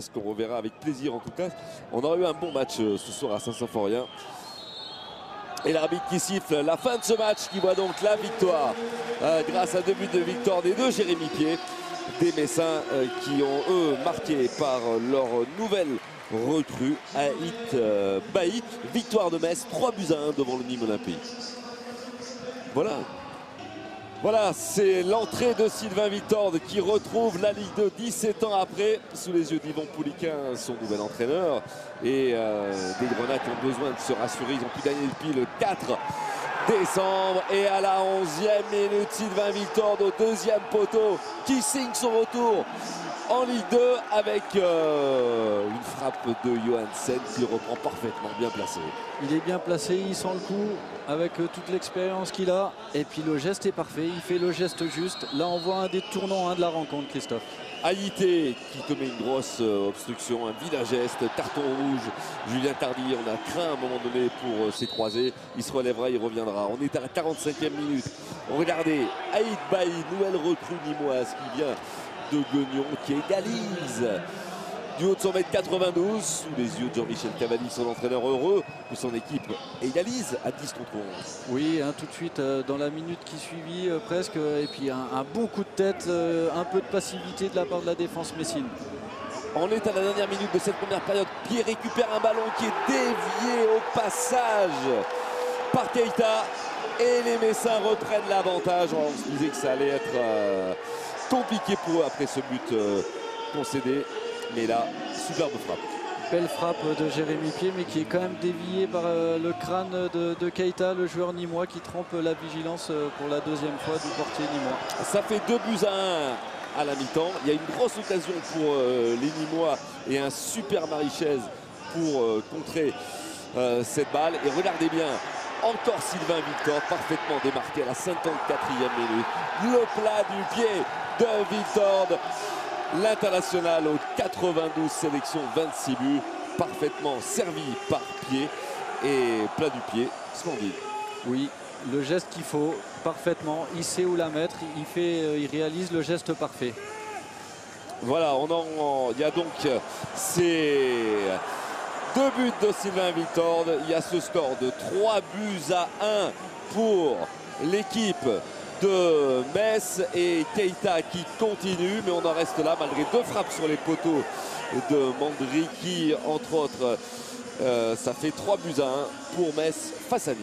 Ce qu'on reverra avec plaisir en tout cas. On aura eu un bon match ce soir à Saint-Symphorien. Et l'arbitre qui siffle la fin de ce match qui voit donc la victoire grâce à 2 buts de victoire des deux Jérémy Pied, des Messins qui ont eux marqué par leur nouvelle recrue Aït Bailly. Victoire de Metz, 3-1 devant le Nîmes Olympique. Voilà, c'est l'entrée de Sylvain Victorde qui retrouve la Ligue 2 17 ans après, sous les yeux d'Yvon Pouliquin, son nouvel entraîneur. Et des Grenats qui ont besoin de se rassurer, ils ont pu gagner depuis le 4 décembre. Et à la 11e minute, Sylvain Victorde au 2e poteau qui signe son retour en Ligue 2 avec une frappe de Johansen qui reprend parfaitement, bien placé. Il est bien placé, il sent le coup avec toute l'expérience qu'il a. Et puis le geste est parfait, il fait le geste juste. Là on voit un des tournants de la rencontre, Christophe. Haïté qui commet une grosse obstruction, un vilain geste, carton rouge. Julien Tardy, on a craint à un moment donné pour ses croisés. Il se relèvera, il reviendra. On est à la 45e minute. Regardez, Aït Bailly, nouvelle recrue nîmoise qui vient de Guignon, qui égalise du haut de 1m92 sous les yeux de Jean-Michel Cavalli, son entraîneur heureux que son équipe égalise à 10 contre 11. Oui, tout de suite dans la minute qui suivit presque, et puis un bon coup de tête, un peu de passivité de la part de la défense messine. On est à la dernière minute de cette première période. Pierre récupère un ballon qui est dévié au passage par Keita et les Messins reprennent l'avantage. On se disait que ça allait être compliqué pour eux après ce but concédé. Mais là, superbe frappe. Belle frappe de Jérémy Pied, mais qui est quand même déviée par le crâne de Keita, le joueur nîmois, qui trempe la vigilance pour la 2e fois du portier nîmois. Ça fait 2-1 à la mi-temps. Il y a une grosse occasion pour les Nîmois et un super Marichès pour contrer cette balle. Et regardez bien, encore Sylvain Victorde, parfaitement démarqué à la 54e minute. Le plat du pied de Victorde. L'international aux 92 sélections, 26 buts, parfaitement servi par Pied et plat du pied, splendide. Oui, le geste qu'il faut, parfaitement, il sait où la mettre, il réalise le geste parfait. Voilà, il y a donc ces 2 buts de Sylvain Victorde, il y a ce score de 3-1 pour l'équipe de Metz et Keita qui continue, mais on en reste là malgré 2 frappes sur les poteaux de Mandry qui, entre autres, ça fait 3-1 pour Metz face à Nîmes.